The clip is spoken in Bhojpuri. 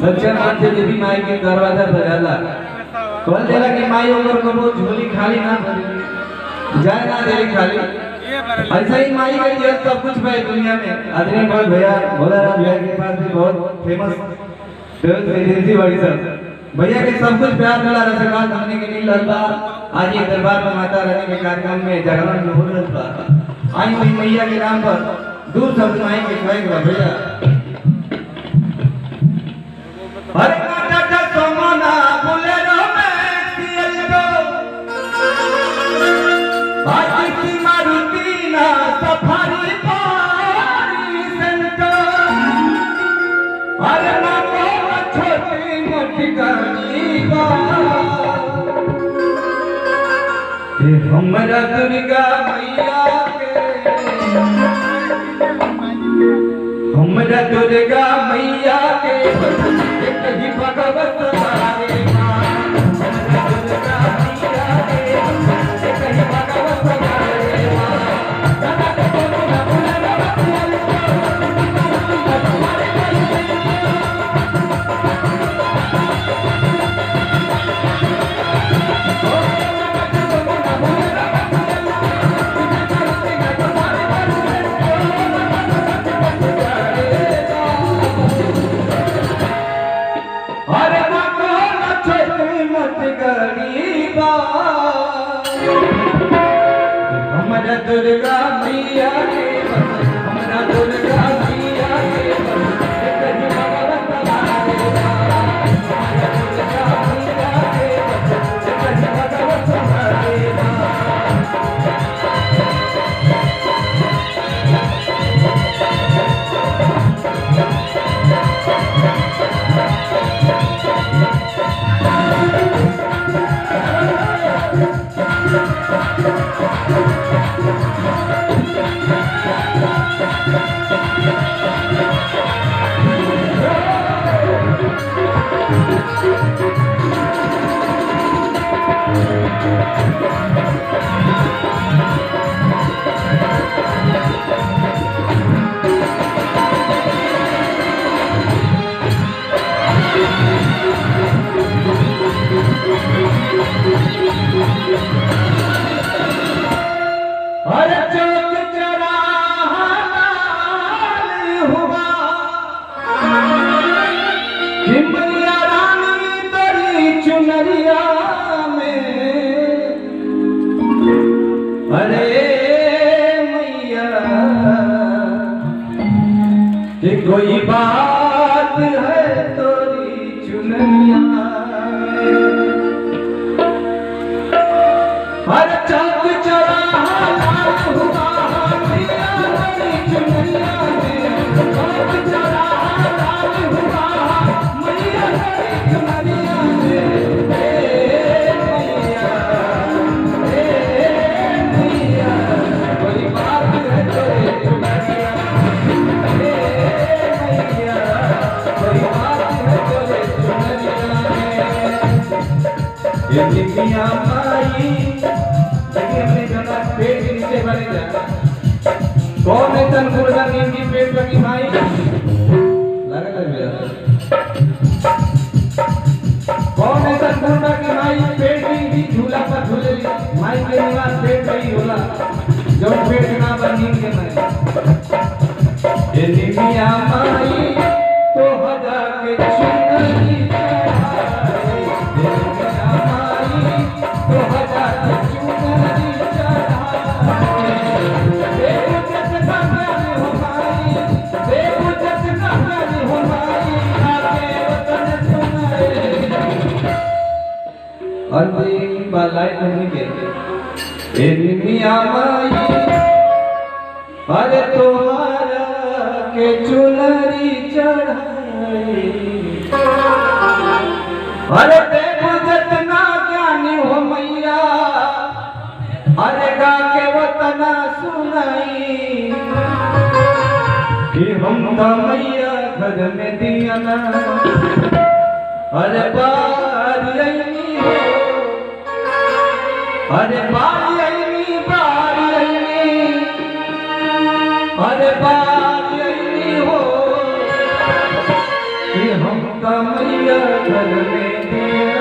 सच्चा देवी माई के दरवाजा बजाला कौन देला कि माई ओकर कबो झोली खाली ना भरी जाए ना देली खाली। ऐसा ही माई के लिए सब कुछ है दुनिया में। आदमी बहुत भैया भोलाराम भैया के पास भी बहुत फेमस एजेंसी बड़ी सर भैया के सब कुछ प्यार मिला आशीर्वाद हमने के लिए लल्ला। आज ये दरबार में माता रानी के कार्यक्रम में जागरण में हो रहा था। आई हुई मैया के नाम पर दूर शब्द माई के कहेगा भैया अरे माता का सोमना बोलेरो में सियलो बाजी की मारुति ना सफारी पारी संतो अरे ना को छोटी मोटी गाड़ी बा ये हमरा दुर्गा मैया के हमरा दुर्गा मैया के ही भगवत तारे मां हमरा दुर्गा मैया के कहीं भगवत तारे मां दादा के बोलो ना दुर्गा मैया के हमरा दुर्गा मैया के कहीं भगवत तारे हमरा दुर्गा मैया के कहीं भगवत तारे कोई बात है तोरी चुनरिया हर चौक चौराहा लाल हुआ मैया तेरी चुनरिया में चौक चौराहा लाल हुआ मैया तेरी चुनरिया में मैया कोई बात है तोरी चुनरिया ये निकिया माई देखिए अपने जगह पेट के नीचे बने जा कौन है तन गुर्दा नीम की पेट लगी माई लगा लग मेरा कौन है तन गुर्दा की माई पेट की झूला पर झूले माई के निवास पेट वही होला जो पेट ना बनी के मैं ये निकिया माई तो हजा के चुनरी चढ़ाई अंतिम बालाई नहीं के मिया माई अरे तोहरा के चुनरी चढ़ाई अरे देखो जितना ज्ञानी हो मैया अरे गा के वतना सुनाई कि हम तो मैया घर में दिया ना अरे बारी हो अरे बारी अरे बारी हो कि हम तो मैया घर में दिया